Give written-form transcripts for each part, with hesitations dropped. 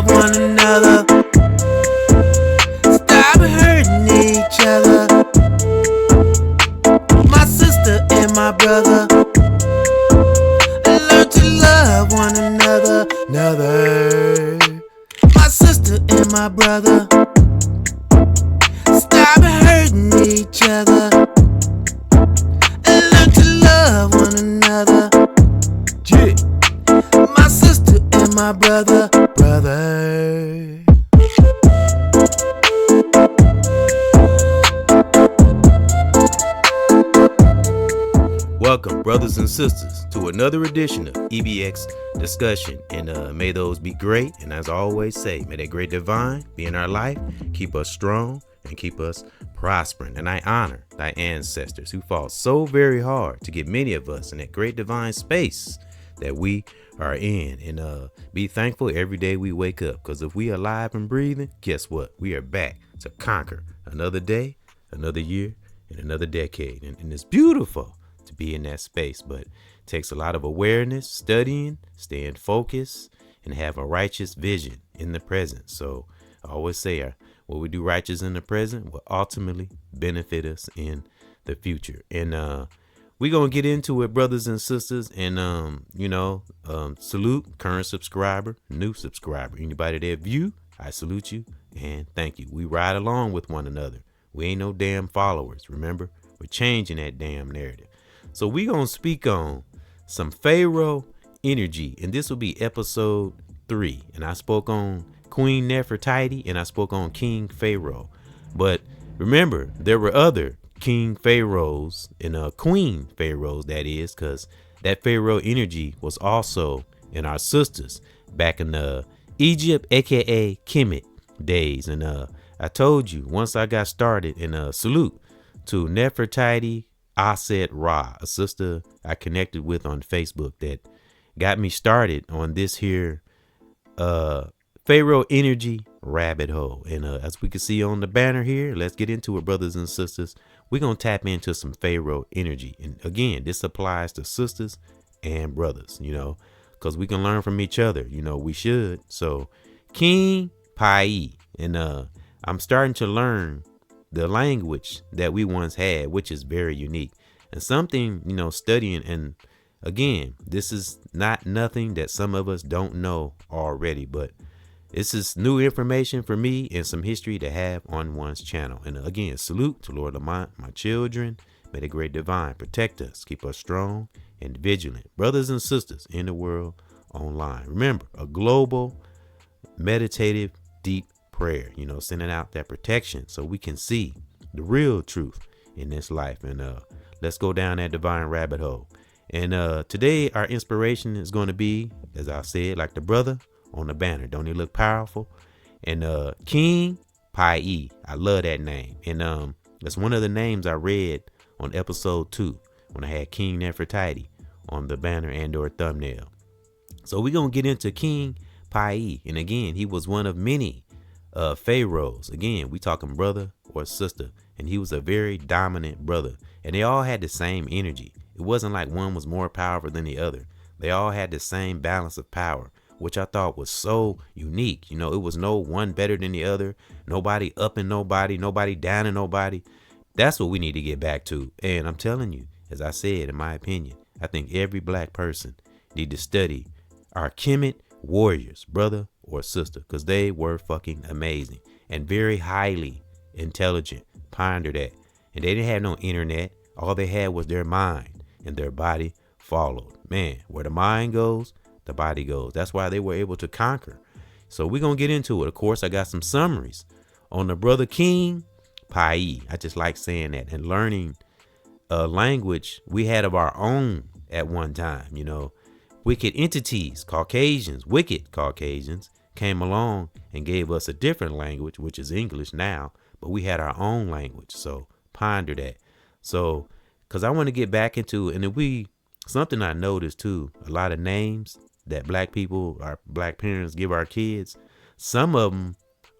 love one another. Stop hurting each other. My sister and my brother. Learn to love one another. My sister and my brother. Stop hurting each other. Learn to love one another. Yeah. My sister and my brother. Welcome, brothers and sisters, to another edition of EBX discussion. And may those be great. And as I always say, may that great divine be in our life, keep us strong and keep us prospering. And I honor thy ancestors who fought so very hard to get many of us in that great divine space that we are in. And be thankful every day we wake up, because if we are alive and breathing, guess what? We are back to conquer another day, another year, and another decade. And it's beautiful to be in that space, but it takes a lot of awareness, studying, staying focused, and have a righteous vision in the present. So I always say what we do righteous in the present will ultimately benefit us in the future. And we're going to get into it, brothers and sisters. And, salute current subscriber, new subscriber, anybody that view, I salute you and thank you. We ride along with one another. We ain't no damn followers. Remember, we're changing that damn narrative. So we're going to speak on some Pharaoh energy, and this will be episode 3. And I spoke on Queen Nefertiti and I spoke on King Pharaoh. But remember, there were other King Pharaohs and Queen Pharaohs, that is, because that Pharaoh energy was also in our sisters back in Egypt, aka Kemet days. And I told you once I got started, and salute to Nefertiti Aset Ra, a sister I connected with on Facebook that got me started on this here Pharaoh energy rabbit hole. And as we can see on the banner here, let's get into it, brothers and sisters. We're going to tap into some Pharaoh energy. And again, this applies to sisters and brothers, because we can learn from each other. We should. So King Piye. And I'm starting to learn the language that we once had, which is very unique and something, studying. And again, this is not nothing that some of us don't know already, but this is new information for me and some history to have on one's channel. And again, salute to Lord Lamont, my children. May the great divine protect us, keep us strong and vigilant, brothers and sisters in the world online. Remember, a global meditative deep prayer, sending out that protection so we can see the real truth in this life. And let's go down that divine rabbit hole. And today our inspiration is going to be, as I said, like the brother on the banner. Don't he look powerful? And King Piye, I love that name. And that's one of the names I read on episode 2 when I had King Nefertiti on the banner and or thumbnail. So we're gonna get into King Piye. And again, he was one of many pharaohs. Again, we talking brother or sister, and he was a very dominant brother, and they all had the same energy. It wasn't like one was more powerful than the other. They all had the same balance of power, which I thought was so unique. It was no one better than the other, nobody up and nobody down and nobody. That's what we need to get back to. And I'm telling you, as I said, in my opinion, I think every black person need to study our Kemet warriors, brother or sister, because they were fucking amazing and very highly intelligent. Ponder that. And they didn't have no internet. All they had was their mind, and their body followed. Man, where the mind goes, the body goes. That's why they were able to conquer. So we're going to get into it. Of course, I got some summaries on the brother King Piye. I just like saying that and learning a language we had of our own at one time. Wicked entities, wicked Caucasians came along and gave us a different language, which is English now, but we had our own language. So ponder that. So, because I want to get back into, and something I noticed too, a lot of names that black people, our black parents give our kids, some of them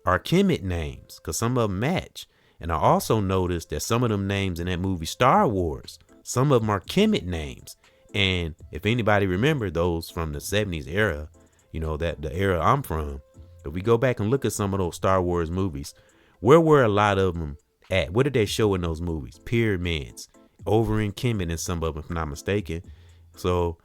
are Kemet names because some of them match. And I also noticed that some of them names in that movie Star Wars, some of them are Kemet names. And if anybody remember those from the 70s era, that the era I'm from, If we go back and look at some of those Star Wars movies, where were a lot of them at? What did they show in those movies? Pyramids over in Kemet and some of them, if I'm not mistaken. So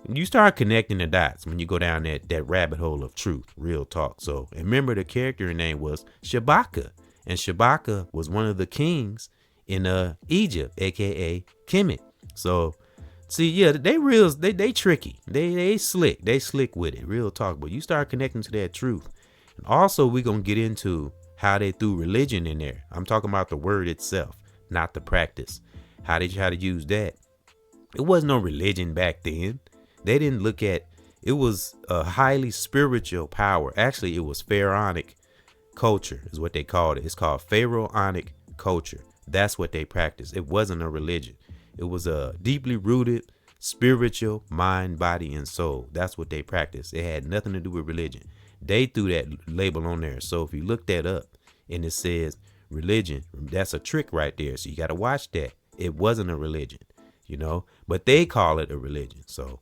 you start connecting the dots when you go down that rabbit hole of truth, real talk. So, and remember, the character name was Shabaka, and Shabaka was one of the kings in Egypt, aka Kemet. So see, yeah, they tricky, they slick with it, real talk. But you start connecting to that truth. And also we're gonna get into how they threw religion in there. I'm talking about the word itself, not the practice. How they try to use that. It wasn't no religion back then. They didn't look at it. Was a highly spiritual power. Actually, it was pharaonic culture is what they called it. It's called pharaonic culture. That's what they practiced. It wasn't a religion. It was a deeply rooted spiritual mind, body, and soul. That's what they practiced. It had nothing to do with religion. They threw that label on there. So if you look that up and it says religion, that's a trick right there. So you got to watch that. It wasn't a religion, but they call it a religion. So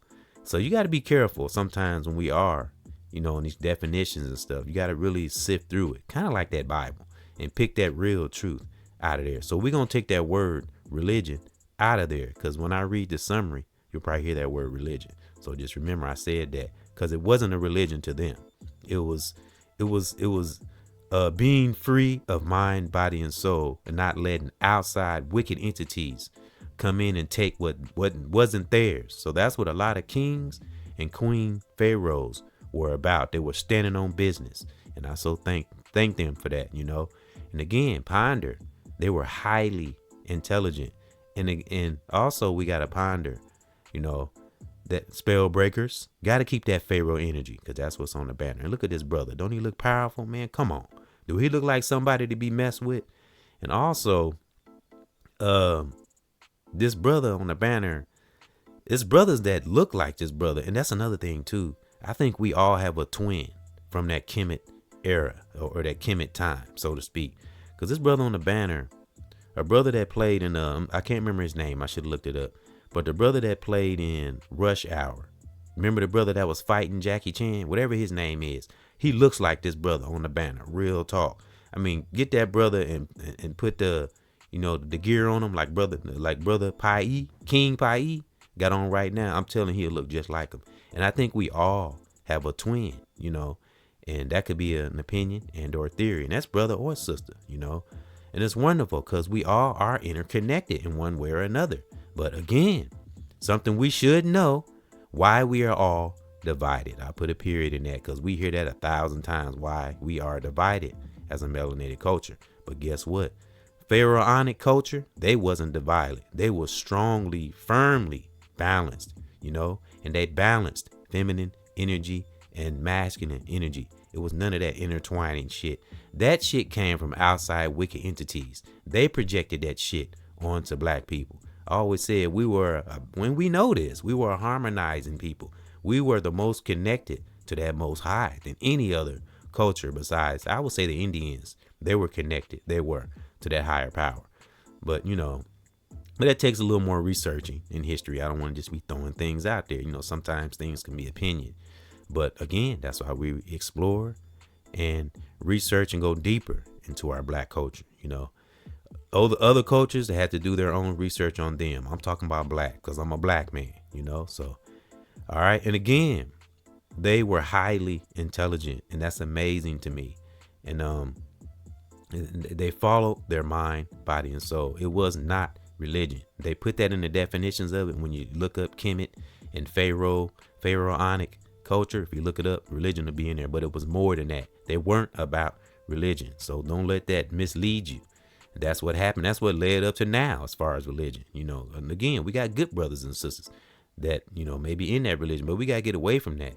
you got to be careful sometimes when we are, in these definitions and stuff. You got to really sift through it, kind of like that Bible, and pick that real truth out of there. So we're going to take that word religion out of there, because when I read the summary, you'll probably hear that word religion. So just remember I said that, because it wasn't a religion to them. It was being free of mind, body, and soul, and not letting outside wicked entities come in and take what wasn't theirs. So that's what a lot of kings and queen pharaohs were about. They were standing on business, and I so thank them for that. And again, ponder, they were highly intelligent, and also we got to ponder, that spell breakers got to keep that pharaoh energy, because that's what's on the banner. And look at this brother. Don't he look powerful, man? Come on. Do he look like somebody to be messed with? And also, this brother on the banner, it's brothers that look like this brother. And that's another thing too. I think we all have a twin from that Kemet era, or that Kemet time, so to speak. Because this brother on the banner, a brother that played in, I can't remember his name. I should have looked it up. But the brother that played in Rush Hour, remember the brother that was fighting Jackie Chan, whatever his name is, he looks like this brother on the banner, real talk. I mean, get that brother and put the gear on him, like brother Piye, King Piye got on right now. I'm telling you, he'll look just like him. And I think we all have a twin, and that could be an opinion and or theory, and that's brother or sister, and it's wonderful because we all are interconnected in one way or another. But again, something we should know, why we are all divided. I put a period in that because we hear that 1,000 times, why we are divided as a melanated culture. But guess what? Pharaonic culture, they wasn't divided. They were strongly, firmly balanced, and they balanced feminine energy and masculine energy. It was none of that intertwining shit. That shit came from outside wicked entities. They projected that shit onto black people. I always said we were, when we know this, we were harmonizing people. We were the most connected to that most high than any other culture besides, I would say, the Indians. They were connected. They were to that higher power. But, but that takes a little more researching in history. I don't want to just be throwing things out there. Sometimes things can be opinion. But again, that's why we explore and research and go deeper into our black culture. The other cultures, they had to do their own research on them. I'm talking about black because I'm a black man, so. All right. And again, they were highly intelligent, and that's amazing to me. And they followed their mind, body, and soul. It was not religion. They put that in the definitions of it. When you look up Kemet and pharaonic culture, if you look it up, religion will be in there, but it was more than that. They weren't about religion. So don't let that mislead you. That's what happened. That's what led up to now as far as religion, and again, we got good brothers and sisters that, maybe in that religion, but we got to get away from that.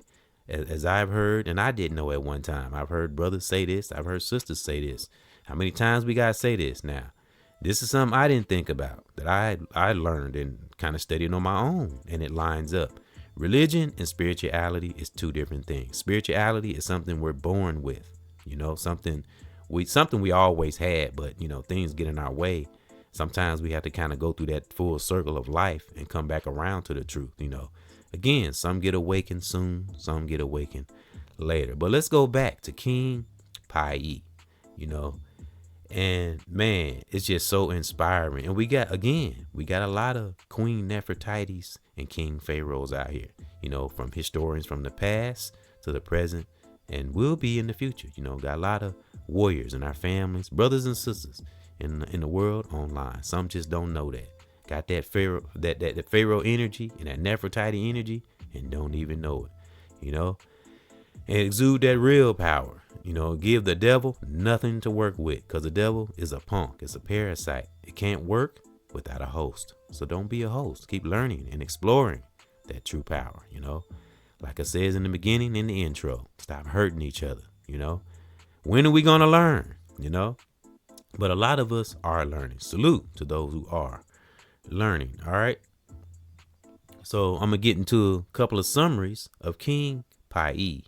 As I've heard, and I didn't know at one time, I've heard brothers say this. I've heard sisters say this. How many times we got to say this now? This is something I didn't think about, that I learned and kind of studied on my own, and it lines up. Religion and spirituality is two different things. Spirituality is something we're born with, something we always had, but things get in our way. Sometimes we have to kind of go through that full circle of life and come back around to the truth. Again, some get awakened soon, some get awakened later. But let's go back to King Piye, you know. And man, it's just so inspiring. And we got a lot of Queen Nefertiti's and King Pharaohs out here, you know, from historians from the past to the present, and will be in the future. You know, got a lot of warriors in our families, brothers and sisters in the world online. Some just don't know that. Got that Pharaoh, that Pharaoh energy and that Nefertiti energy, and don't even know it, you know. And exude that real power. You know, give the devil nothing to work with, because the devil is a punk. It's a parasite. It can't work without a host. So don't be a host. Keep learning and exploring that true power, you know. Like I says in the beginning, in the intro, stop hurting each other, you know. When are we going to learn, you know? But a lot of us are learning. Salute to those who are learning, all right? So I'm going to get into a couple of summaries of King Piye.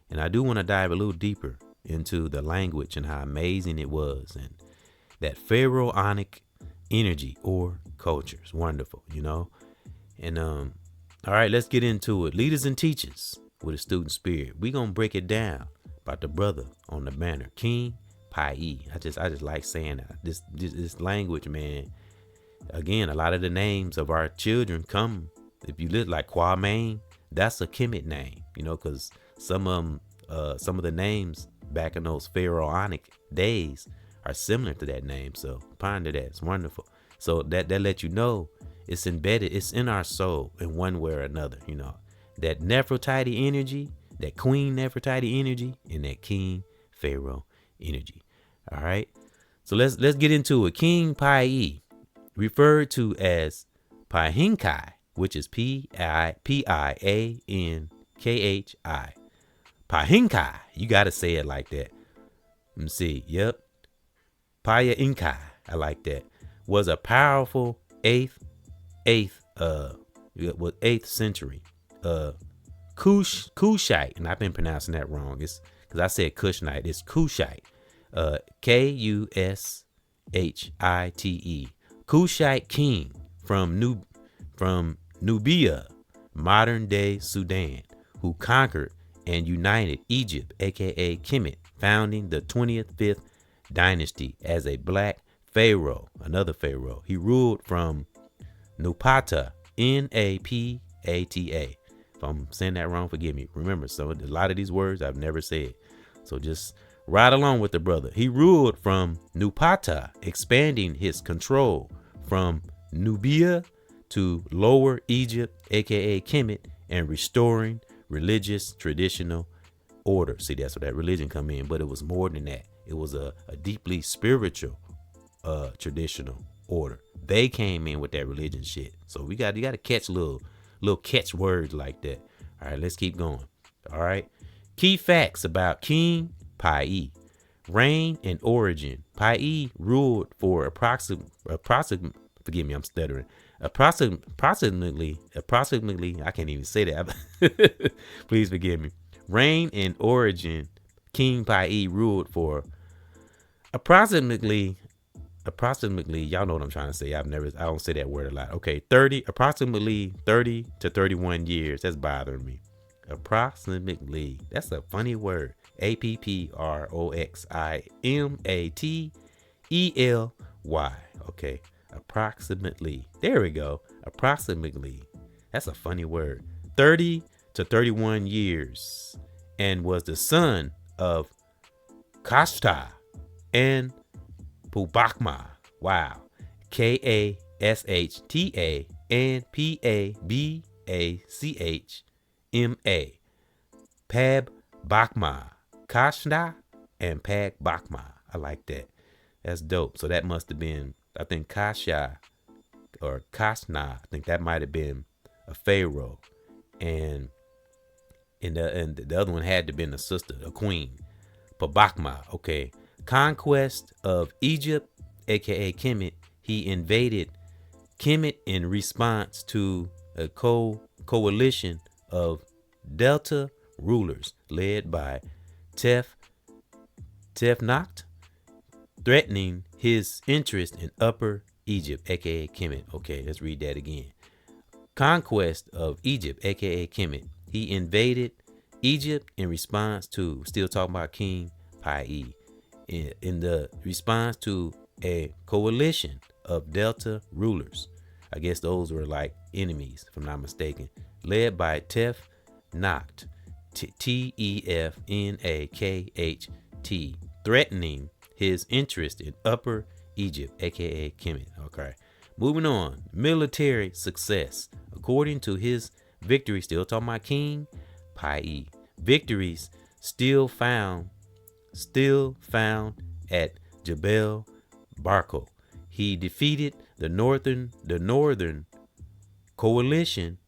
And I do want to dive a little deeper into the language and how amazing it was, and that pharaonic energy or culture is wonderful, you know. And all right, let's get into it. Leaders and teachers with a student spirit. We're gonna break it down about the brother on the banner, King Piye. I just like saying that. This language, man. Again, a lot of the names of our children come, if you look like Kwame, that's a Kemet name, you know, because some of the names back in those pharaonic days are similar to that name. So ponder that. It's wonderful. So that lets you know it's embedded. It's in our soul in one way or another. You know, that Nefertiti energy, that Queen Nefertiti energy, and that King Pharaoh energy. All right. So let's get into it. King Piye, referred to as Pahinkai, which is Piankhi. Pahinkai, you gotta say it like that. Let me see. Yep, Pahinkai, I like that. Was a powerful 8th century Kushite, and I've been pronouncing that wrong. It's because I said Kushnite. It's Kushite, Kushite, Kushite king from Nubia, modern day Sudan, who conquered and united Egypt, aka Kemet, founding the 25th dynasty as a black pharaoh, another pharaoh. He ruled from Nupata, Napata. If I'm saying that wrong, forgive me. Remember, so a lot of these words I've never said, so just ride along with the brother. He ruled from Nupata, expanding his control from Nubia to Lower Egypt, aka Kemet, and restoring religious traditional order. See, that's where that religion come in, but it was more than that. It was a deeply spiritual traditional order. They came in with that religion shit. So you got to catch little catch words like that. All right, let's keep going. All right. Key facts about King Piye. Reign and origin. Piye ruled for approximately, forgive me, I'm stuttering. Approximately, I can't even say that. Please forgive me. Reign and origin. King Piye ruled for approximately, y'all know what I'm trying to say. I don't say that word a lot. Okay, approximately 30 to 31 years. That's bothering me. Approximately. That's a funny word. APPROXIMATELY. Okay. Approximately. There we go. Approximately. That's a funny word. 30 to 31 years. And was the son of Kashta and Pubakma. Wow. Kashta and Pabachma. Pab Bakma. Kashta and Pag Bakma. I like that. That's dope. So that must have been, I think Kasha or Kasna, I think that might have been a pharaoh. And the other one had to have been a sister, a queen. Pabakma. Okay. Conquest of Egypt, aka Kemet. He invaded Kemet in response to a coalition of Delta rulers led by Tefnacht, threatening his interest in Upper Egypt, aka Kemet. Okay, let's read that again. Conquest of Egypt, aka Kemet. He invaded Egypt, in response to, still talking about King Piye, in the response to a coalition of Delta rulers. I guess those were like enemies, if I'm not mistaken, led by Tefnakht, Tefnakht, threatening his interest in Upper Egypt, aka Kemet. Okay, moving on. Military success. According to his victory, still talking about King Piye, victories still found at Jebel Barko. He defeated the northern coalition,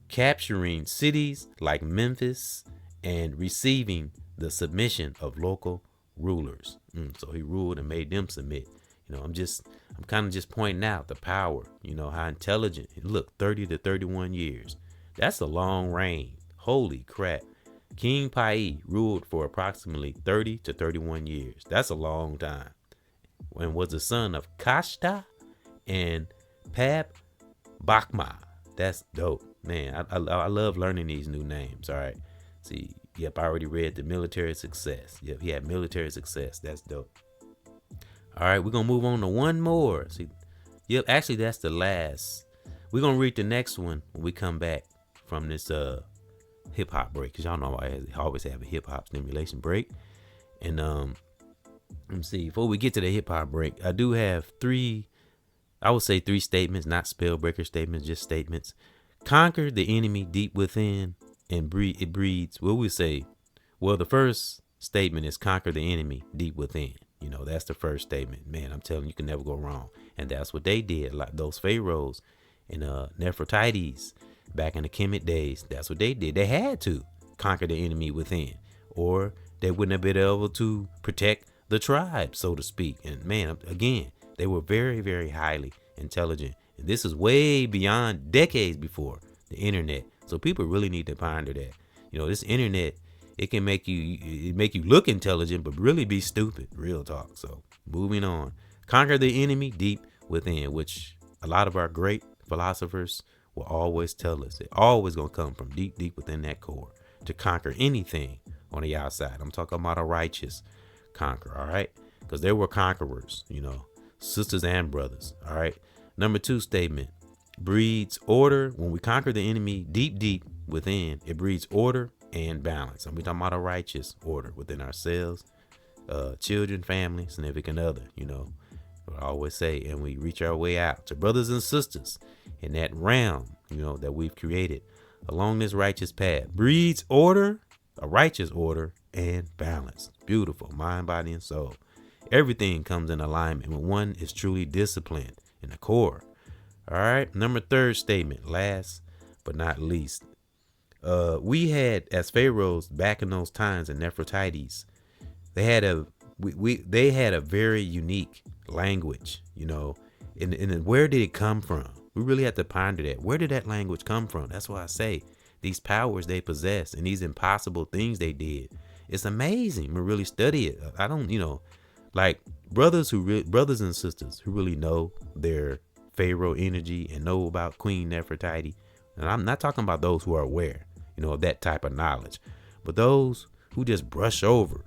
capturing cities like Memphis and receiving the submission of local rulers. So he ruled and made them submit. I'm kind of just pointing out the power, how intelligent. Look, 30 to 31 years. That's a long reign. Holy crap. King Piye ruled for approximately 30 to 31 years. That's a long time. And was the son of Kashta and Pab Bakma. That's dope. Man, I love learning these new names. All right. See, yep, I already read the military success. Yep, he had military success. That's dope. All right, we're going to move on to one more. See, yep, actually, that's the last. We're going to read the next one when we come back from this hip hop break, because y'all know I always have a hip hop stimulation break. And let me see, before we get to the hip hop break, I do have three statements, not spell breaker statements, just statements. Conquer the enemy deep within, and it breeds. What we say? Well, the first statement is conquer the enemy deep within. That's the first statement. Man, I'm telling you, can never go wrong. And that's what they did. Like those pharaohs and Nefertiti's back in the Kemet days. That's what they did. They had to conquer the enemy within, or they wouldn't have been able to protect the tribe, so to speak. And man, again, they were very, very highly intelligent. And this is way beyond decades before the internet. So people really need to ponder that. This internet, it can make you look intelligent, but really be stupid. Real talk. So moving on. Conquer the enemy deep within, which a lot of our great philosophers will always tell us. It always going to come from deep, deep within that core to conquer anything on the outside. I'm talking about a righteous conquer. All right. Because there were conquerors, sisters and brothers. All right. Number 2 statement breeds order. When we conquer the enemy deep, deep within, it breeds order and balance. And we're talking about a righteous order within ourselves, children, family, significant other, I always say, and we reach our way out to brothers and sisters in that realm, that we've created along this righteous path. Breeds order, a righteous order, and balance. Beautiful. Mind, body, and soul. Everything comes in alignment when one is truly disciplined in the core. All right. Number 3 statement, last but not least. We had, as pharaohs back in those times in Nefertiti's, they had a very unique language, and where did it come from? We really have to ponder that. Where did that language come from? That's why I say these powers they possess and these impossible things they did. It's amazing. We really study it. I don't, like brothers and sisters who really know their pharaoh energy and know about Queen Nefertiti. And I'm not talking about those who are aware, of that type of knowledge, but those who just brush over,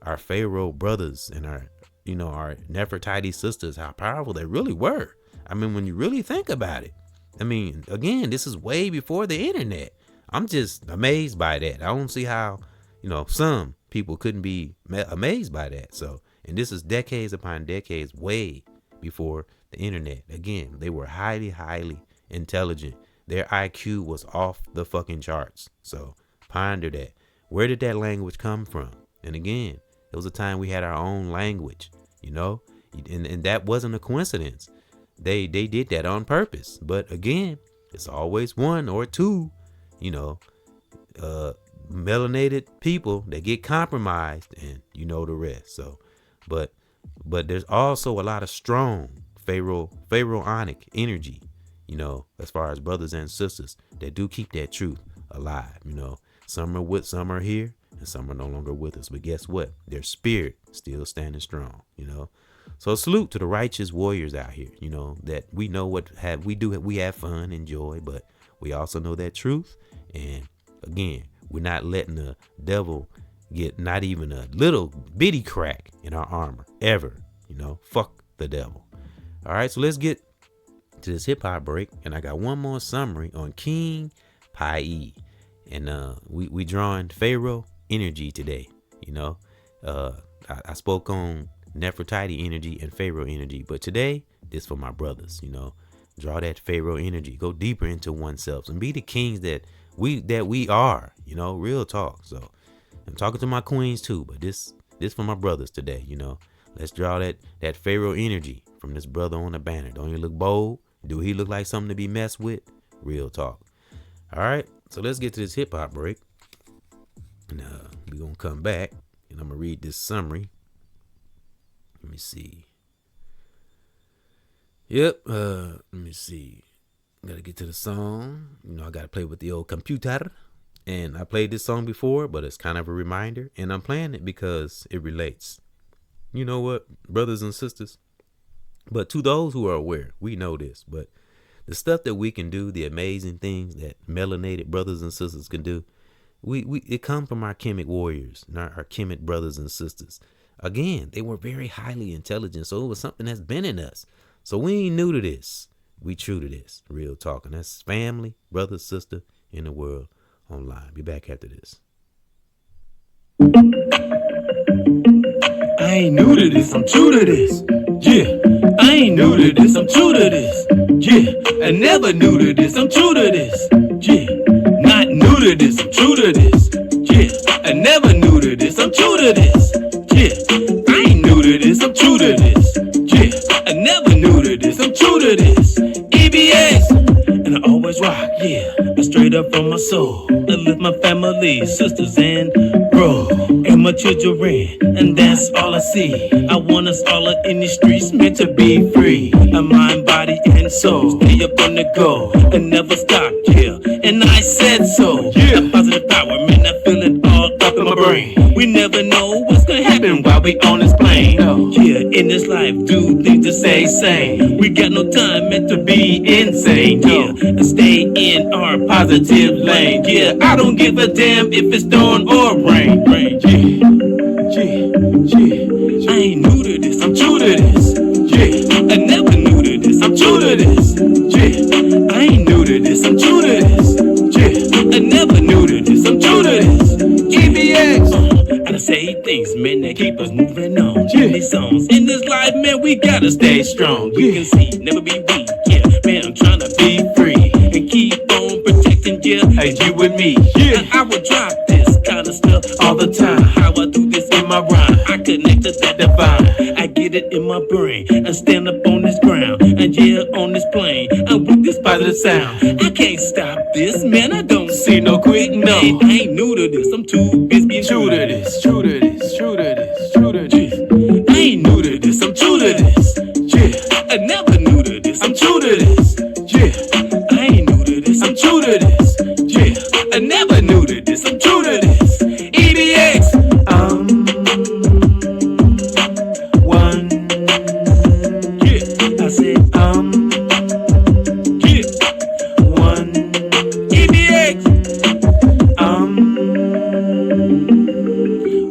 our pharaoh brothers and our Nefertiti sisters, how powerful they really were. I mean, when you really think about it, I mean, again, this is way before the internet. I'm just amazed by that. I don't see how, some people couldn't be amazed by that. So, and this is decades upon decades, way before the internet. Again, they were highly, highly intelligent. Their IQ was off the fucking charts. So ponder that. Where did that language come from? And again, it was a time we had our own language, and that wasn't a coincidence. They did that on purpose. But again, it's always one or two, melanated people that get compromised, and the rest. So, but there's also a lot of strong pharaonic energy, as far as brothers and sisters that do keep that truth alive. Some are here and some are no longer with us, but guess what? Their spirit still standing strong, So salute to the righteous warriors out here, that we know we have fun and joy, but we also know that truth. And again, We're not letting the devil get not even a little bitty crack in our armor ever. Fuck the devil. All right, so let's get to this hip hop break, and I got one more summary on King Piye, and we drawing PHARAOH energy today. I spoke on Nefertiti energy and PHARAOH energy, but today this for my brothers. Draw that PHARAOH energy, go deeper into oneself, and be the kings that we are. Real talk. So I'm talking to my queens too, but this for my brothers today. Let's draw that PHARAOH energy from this brother on the banner. Don't he look bold? Do he look like something to be messed with? Real talk. All right, so let's get to this hip hop break. And we're gonna come back, and I'm gonna read this summary. Let me see. Yep. Let me see. Gotta get to the song. I gotta play with the old computer. And I played this song before, but it's kind of a reminder. And I'm playing it because it relates. You know what, brothers and sisters? But to those who are aware, we know this. But the stuff that we can do, the amazing things that melanated brothers and sisters can do, it comes from our Kemet warriors, not our Kemet brothers and sisters. Again, they were very highly intelligent, so it was something that's been in us. So we ain't new to this. We true to this. Real talk. And that's family, brother, sister in the world online. Be back after this. I ain't new to this, I'm true to this. Yeah, I ain't new to this, I'm true to this. Yeah, I never new to this, I'm true to this. Yeah, not new to this, I'm true to this. Yeah, I never new to this, I'm true to this. Yeah, I ain't new to this, I'm true to this. Yeah, I never new to this, I'm true to this. EBX, and I always rock, yeah. I straight up from my soul. I lift my family, sisters, and bro, and my children, and that's all I see. I want us all in the streets, meant to be free. A mind, body, and soul. Stay up on the go, and never stop, yeah. And I said so. Yeah. A positive power, man, I feel it all up in my brain. We never know what's gonna happen while we on this plane. Yeah, in this life, do things to stay sane. We got no time, meant to be insane. Yeah, and stay in our positive lane. Yeah, I don't give a damn if it's dawn or rain. I ain't new to this, I'm true to this. Yeah, I never knew to this, I'm true to this. Yeah, I ain't new to this, I'm true to this. Yeah, I never knew to this, I'm true to this. EBX, I say things, man, that keep us moving on. These songs in this life, man, we gotta stay strong. You can see, never be weak. Yeah, man, I'm trying to be free and keep on protecting, yeah, and you and me. Yeah, I will drop this kind of stuff all the time. How I do this in my rhyme, I connect to that divine. I get it in my brain and stand up on this ground, and yeah, on this plane, I'm with this positive sound. I can't stop this, man, I don't see no quit, no. I ain't new to this, I'm too busy being true to this, true to this, true to this, true to this. I ain't new to this, I'm true to this. Yeah, I never knew to this, I'm true to this. Yeah, I ain't new to this, I'm true to this. Yeah, I never knew to this, I'm true to this. EBX, one. Yeah, I said yeah, one. EBX,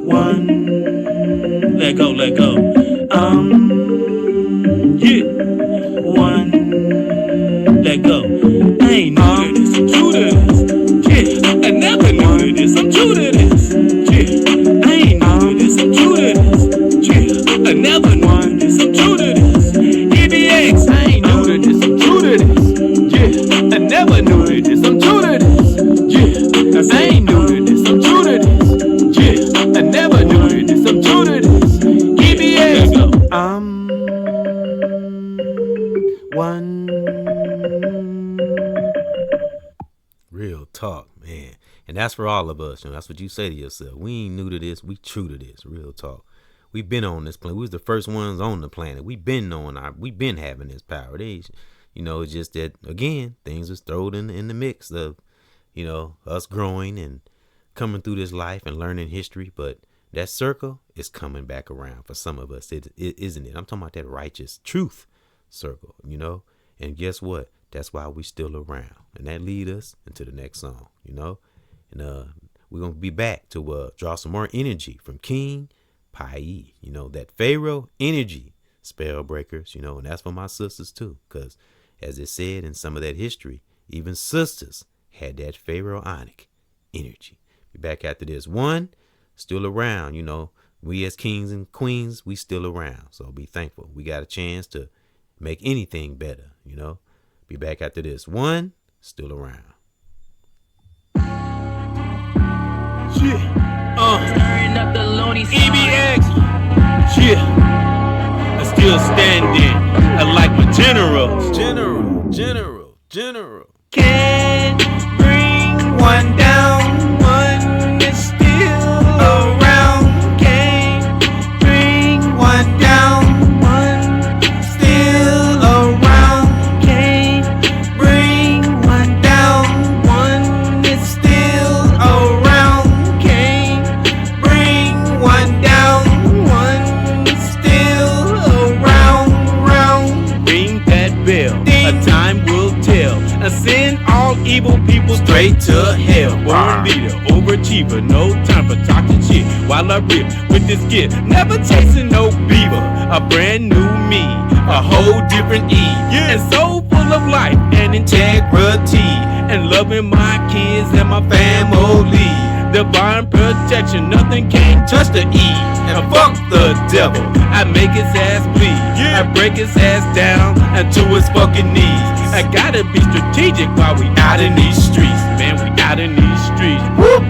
one. Let go, let go. Yeah, one. Let go. I ain't new to this, I'm true to this. Yeah, I never knew to this, I'm true to this. Yeah, I ain't new to this, I'm true to this. Yeah, I never knew to this, I'm true to this. EBX, I ain't new to this, I'm true to this. Yeah, I never knew to this, I'm true to this. Yeah, I ain't new to this, I'm true to this. Yeah, I never knew to this, I'm true to this. EBX, one. Real talk, man. And that's for all of us. That's what you say to yourself. We ain't new to this. We true to this. Real talk. We've been on this planet. We was the first ones on the planet. We've been having this power. It's just that, again, things was thrown in the mix of, us growing and coming through this life and learning history. But that circle is coming back around for some of us, isn't it? I'm talking about that righteous truth circle, and guess what? That's why we still around, and that lead us into the next song, and we're going to be back to draw some more energy from King Piye. You know, that Pharaoh energy, spell breakers, you know, and that's for my sisters too. Because as it said in some of that history, even sisters had that pharaonic energy. Be back after this. One, still around, you know. We as kings and queens, we still around. So be thankful. We got a chance to make anything better, you know. Be back after this. One, still around. EBX, yeah, I'm still standing. I like my generals. General. Can't bring one down, one is still around. Can't bring one down, one still around. Can't bring one down, one is still around. Can't bring one down, one is still around. Ring that bell, a time will tell. And send all evil people straight to hell. Born leader, overachiever, no time for talking shit. While I rip with this gift, never chasing no beaver. A brand new me, a whole different E. And so full of life and integrity, and loving my kids and my family. Divine protection, nothing can touch the E. And fuck the devil, I make his ass bleed. I break his ass down until his fucking knees. I gotta be strategic while we out in these streets. Man, we out in these streets. Woo!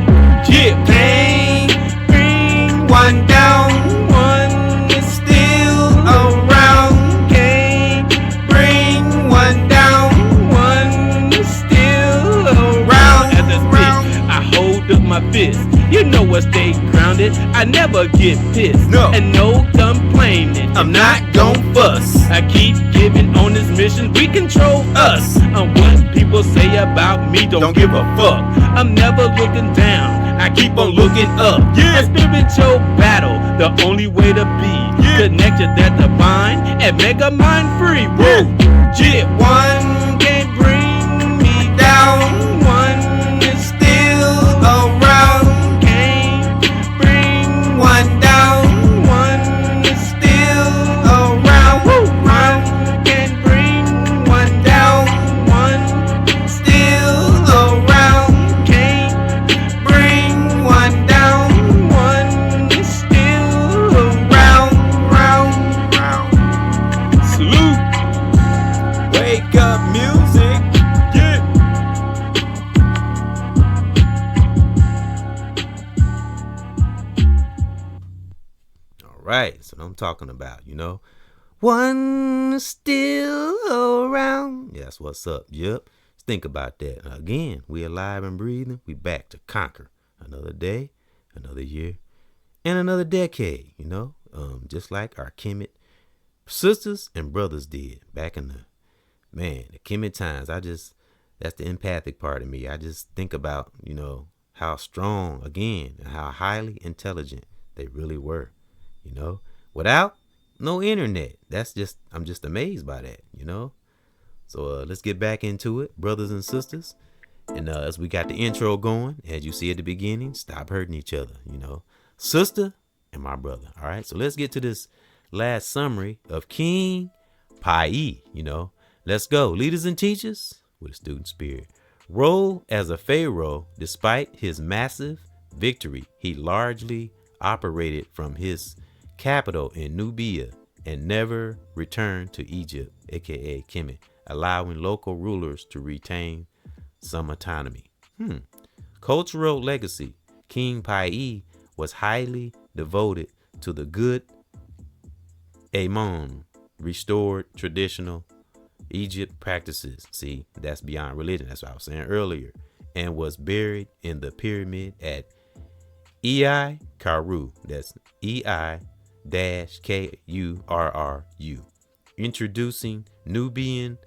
Yeah, can't bring one down, one is still around. Can't bring one down, one is still around. As I spit, I hold up my fist. You know I stay grounded, I never get pissed. No. And no complaining, I'm not gon' fuss. I keep giving on this mission, we control us. And what people say about me don't give a fuck. I'm never looking down, I keep on looking up. Yeah. A spiritual battle, the only way to be. Yeah. Connected that divine and make a mind free. Woo! Yeah. One can't bring me down, one is still around. One down, one is still around. One can bring one down, one still around. Can't bring one down, one is still around. Salute. Wake up music. Yeah. Right, so I'm talking about, you know, one still around. Yeah, that's what's up. Yep. Think about that. Again, we alive and breathing. We back to conquer another day, another year, and another decade. You know, just like our Kemet sisters and brothers did back in the Kemet times. That's the empathic part of me. I just think about, you know, how strong again and how highly intelligent they really were. You know, without no internet. I'm just amazed by that, you know. So let's get back into it, brothers and sisters. And as we got the intro going, as you see at the beginning, stop hurting each other, you know. Sister and my brother. All right. So let's get to this last summary of King Piye, you know. Let's go. Leaders and teachers with a student spirit. Role as a pharaoh, despite his massive victory, he largely operated from his capital in Nubia and never returned to Egypt, aka Kemet, allowing local rulers to retain some autonomy. Cultural legacy. King Piye was highly devoted to the good LAMONT, restored traditional Egypt practices. See, that's beyond religion. That's what I was saying earlier. And was buried in the pyramid at EBXCARES. That's EBXCARES. Introducing Nubian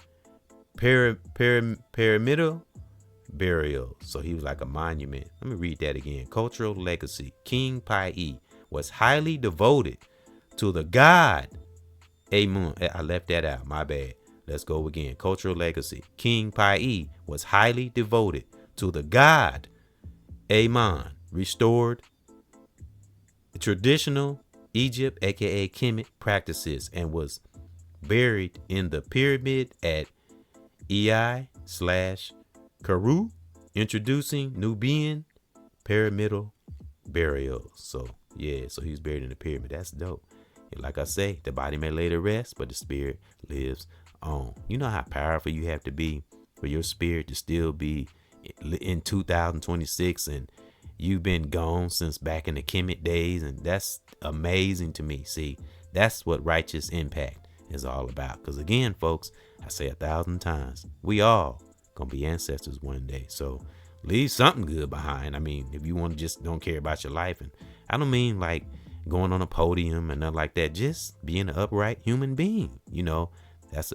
pyramidal burial. So he was like a monument. Let me read that again. Cultural legacy. King Piye was highly devoted to the god LAMONT. I left that out. My bad. Let's go again. Cultural legacy. King Piye was highly devoted to the god LAMONT restored traditional Egypt, aka Kemet practices, and was buried in the pyramid at EI/Karu, introducing Nubian pyramidal burials. So yeah, so he's buried in the pyramid. That's dope. And like I say, the body may lay to rest, but the spirit lives on. You know how powerful you have to be for your spirit to still be in 2026, and you've been gone since back in the Kemet days, and that's amazing to me. See, that's what righteous impact is all about. Because again, folks, I say 1,000 times, we all gonna be ancestors one day. So leave something good behind. I mean, if you want to just don't care about your life, and I don't mean like going on a podium and nothing like that, just being an upright human being. You know, that's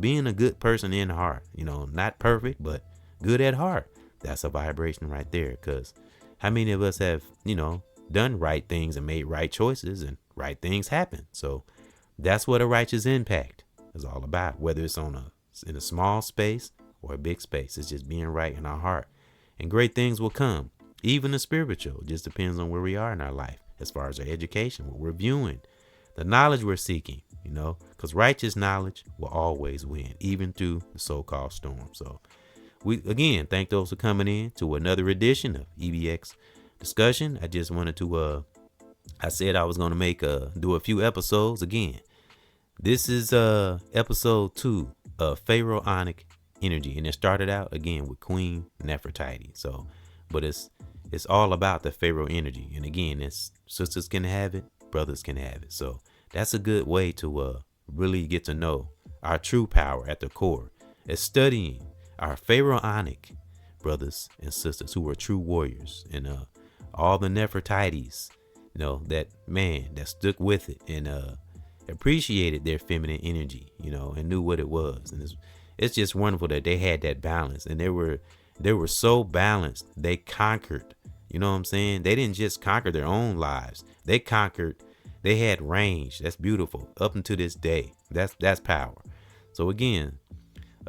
being a good person in heart. You know, not perfect, but good at heart. That's a vibration right there. Because how many of us have, you know, done right things and made right choices, and right things happen? So that's what a righteous impact is all about, whether it's in a small space or a big space. It's just being right in our heart, and great things will come. Even the spiritual, it just depends on where we are in our life, as far as our education, what we're viewing, the knowledge we're seeking, you know, because righteous knowledge will always win, even through the so-called storm. So we, again, thank those for coming in to another edition of EBX discussion. I just wanted to, I said I was going to do a few episodes again. This is episode 2 of Pharaohonic energy, and it started out again with Queen Nefertiti. So, but it's all about the Pharaoh energy, and again, it's sisters can have it, brothers can have it. So that's a good way to really get to know our true power at the core, is studying our Pharaohonic brothers and sisters who are true warriors, and all the Nefertitis, you know, that stuck with it and appreciated their feminine energy, you know, and knew what it was. And it's just wonderful that they had that balance, and they were so balanced. They conquered, you know what I'm saying? They didn't just conquer their own lives. They had range. That's beautiful. Up until this day, that's power. So again,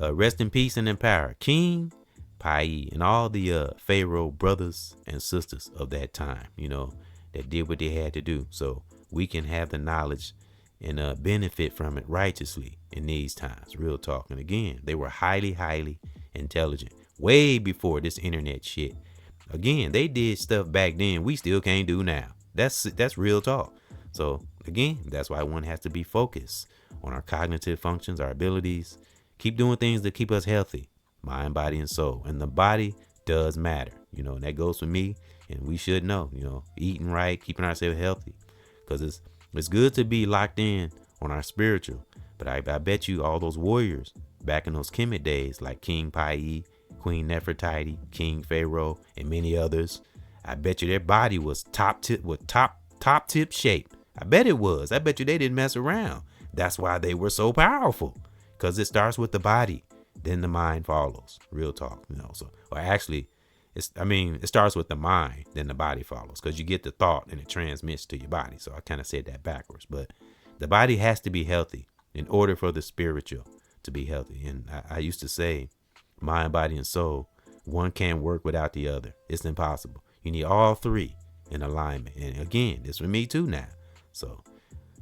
rest in peace and in power, King Piye and all the Pharaoh brothers and sisters of that time, you know, that did what they had to do, so we can have the knowledge and benefit from it righteously in these times. Real talk. And again, they were highly, highly intelligent, way before this internet shit. Again, they did stuff back then we still can't do now. That's real talk. So again, that's why one has to be focused on our cognitive functions, our abilities. Keep doing things that keep us healthy, mind, body, and soul. And the body does matter, you know, and that goes for me. And we should know, you know, eating right, keeping ourselves healthy, because it's good to be locked in on our spiritual. But I bet you all those warriors back in those Kemet days, like King Piye, Queen Nefertiti, King Pharaoh, and many others, I bet you their body was top tip shape. I bet it was. I bet you they didn't mess around. That's why they were so powerful, because it starts with the body, then the mind follows. Real talk, you know. So, or actually, it starts with the mind, then the body follows, because you get the thought and it transmits to your body. So I kind of said that backwards, but the body has to be healthy in order for the spiritual to be healthy. And I used to say, mind, body, and soul, one can't work without the other. It's impossible. You need all three in alignment. And again, this for me too now. So,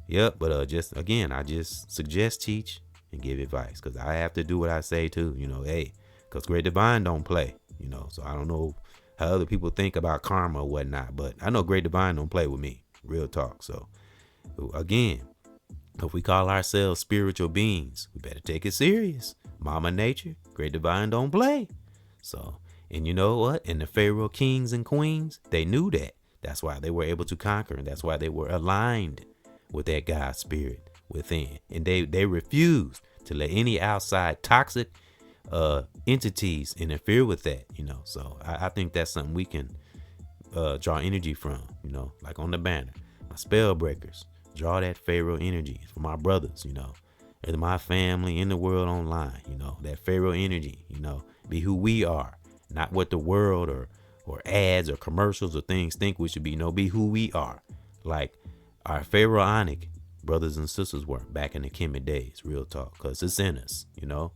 yep. But just again, I just suggest, teach, and give advice, because I have to do what I say too. You know, hey, because Great Divine don't play. You know, so I don't know how other people think about karma or whatnot, but I know Great Divine don't play with me. Real talk. So again, if we call ourselves spiritual beings, we better take it serious. Mama Nature, Great Divine don't play. So, and you know what? And the Pharaoh kings and queens, they knew that. That's why they were able to conquer, and that's why they were aligned with that God spirit within. And they refused to let any outside toxic entities interfere with that, you know. So I think that's something we can draw energy from, you know, like on the banner, my spell breakers, draw that Pharaoh energy for my brothers, you know, and my family in the world online, you know, that Pharaoh energy, you know, be who we are, not what the world or ads or commercials or things think we should be. No, be who we are, like our Pharaohonic brothers and sisters were back in the Kemet days. Real talk, because it's in us, you know.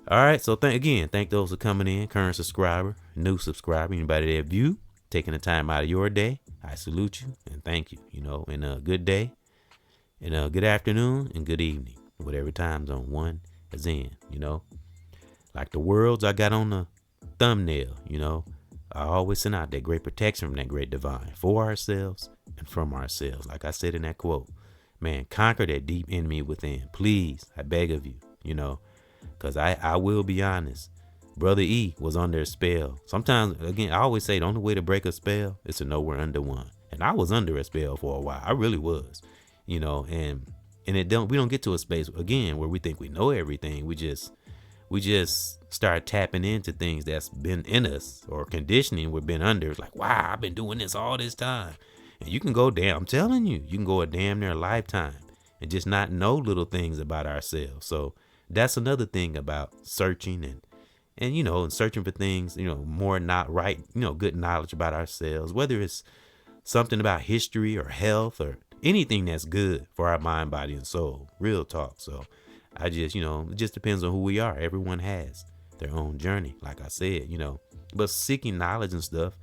All right, so thank those for coming in, current subscriber, new subscriber, anybody that view. taking the time out of your day. I salute you and thank you, and a good day and a good afternoon and good evening, whatever time zone one is in, like the worlds I got on the thumbnail, I always send out that great protection from that great divine for ourselves and from ourselves. Like I said in that quote, man, conquer that deep enemy within. Please, I beg of you, because I will be honest. Brother E was under a spell. Sometimes, again, I always say the only way to break a spell is to know we're under one. And I was under a spell for a while. I really was, and we don't get to a space again where we think we know everything. We just start tapping into things that's been in us or conditioning we've been under. It's like, wow, I've been doing this all this time. And you can go I'm telling you, you can go a damn near lifetime and just not know little things about ourselves. So that's another thing about searching and searching for things, more not right, good knowledge about ourselves, whether it's something about history or health or anything that's good for our mind, body, and soul. Real talk. So I just, it just depends on who we are. Everyone has their own journey, like I said, but seeking knowledge and stuff,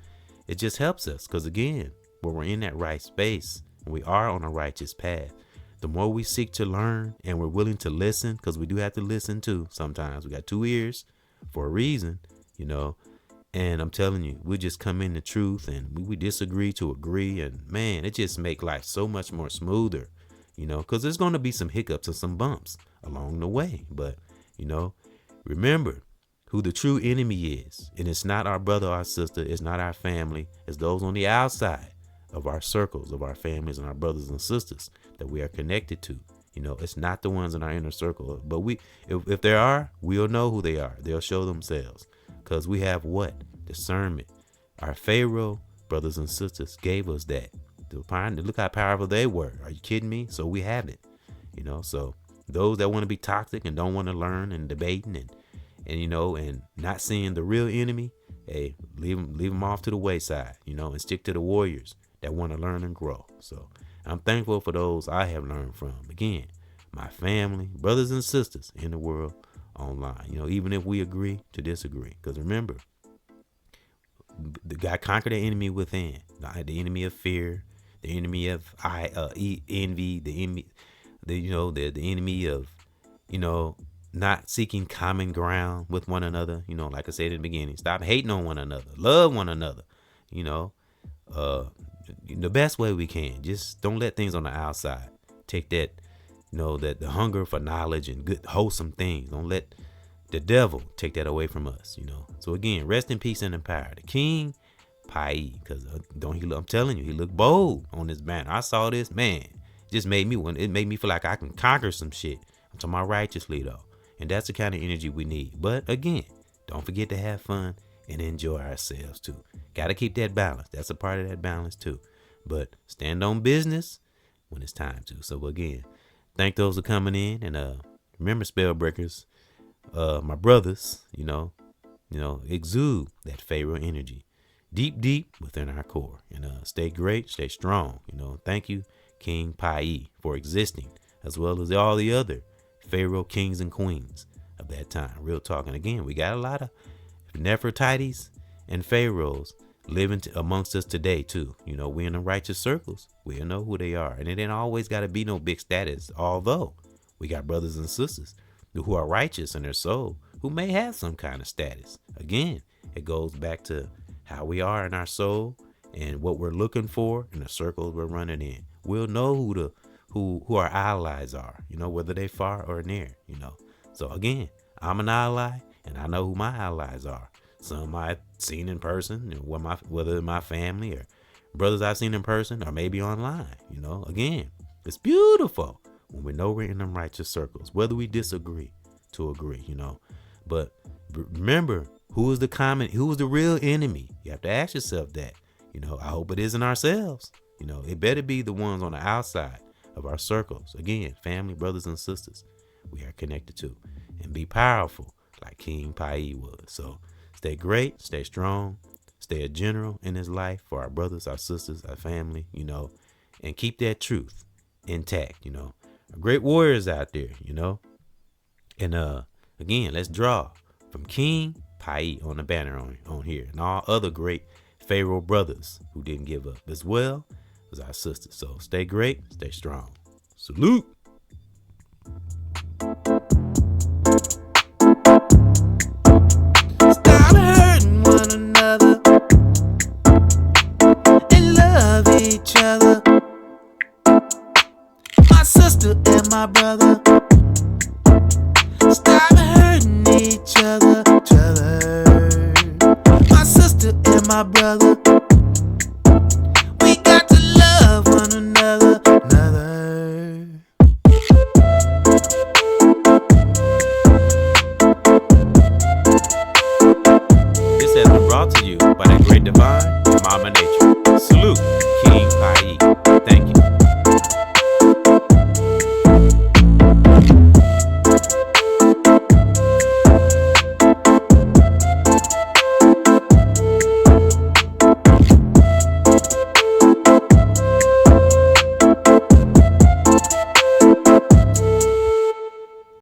it just helps us. Because again, when we're in that right space, we are on a righteous path. The more we seek to learn and we're willing to listen, because we do have to listen too. Sometimes we got 2 ears for a reason, and I'm telling you, we just come in the truth and we disagree to agree. And man, it just make life so much more smoother, because there's going to be some hiccups and some bumps along the way. But, remember who the true enemy is. And it's not our brother or our sister. It's not our family. It's those on the outside of our circles, of our families and our brothers and sisters that we are connected to. It's not the ones in our inner circle, but if there are, we'll know who they are. They'll show themselves because we have what? Discernment. Our Pharaoh brothers and sisters gave us that. Look how powerful they were. Are you kidding me? So we have it, so those that want to be toxic and don't want to learn and debating and not seeing the real enemy, hey, leave them off to the wayside, and stick to the warriors that want to learn and grow. So I'm thankful for those I have learned from. Again, my family, brothers and sisters in the world online, even if we agree to disagree. Because remember, the guy conquered the enemy within, the enemy of fear, the enemy of envy, the enemy, the enemy of, not seeking common ground with one another. Like I said in the beginning, stop hating on one another, love one another, the best way we can. Just don't let things on the outside take that, that the hunger for knowledge and good wholesome things. Don't let the devil take that away from us. So again, rest in peace and in power, the King Piye. Because I'm telling you, he looked bold on this banner. I saw this, man, just made me feel like I can conquer some shit. I'm talking about righteously though, and that's the kind of energy we need. But again, don't forget to have fun and enjoy ourselves too. Got to keep that balance. That's a part of that balance too. But stand on business when it's time to. So again, thank those for coming in, and remember, spell breakers, my brothers, exude that Pharaoh energy deep within our core, and stay great, stay strong. Thank you, King Piye, for existing, as well as all the other Pharaoh kings and queens of that time. Real talk. And again, we got a lot of Nefertiti's and Pharaohs living amongst us today too. We in the righteous circles. We'll know who they are. And it ain't always got to be no big status. Although we got brothers and sisters who are righteous in their soul, who may have some kind of status. Again, it goes back to how we are in our soul and what we're looking for in the circles we're running in. We'll know who our allies are, whether they far or near, So again, I'm an ally and I know who my allies are. Some I've seen in person, whether my family or brothers I've seen in person or maybe online. Again, it's beautiful when we know we're in them righteous circles, whether we disagree to agree, But remember, who is the real enemy? You have to ask yourself that. I hope it isn't ourselves. It better be the ones on the outside of our circles. Again, family, brothers and sisters we are connected to, and be powerful like King Piye was. So stay great, stay strong, stay a general in his life for our brothers, our sisters, our family, and keep that truth intact. Great warriors out there, and again, let's draw from King Piye on the banner on here, and all other great Pharaoh brothers who didn't give up, as well as our sisters. So stay great, stay strong. Salute. Stop hurting one another and love each other. My sister and my brother, stop hurting each other. My sister and my brother,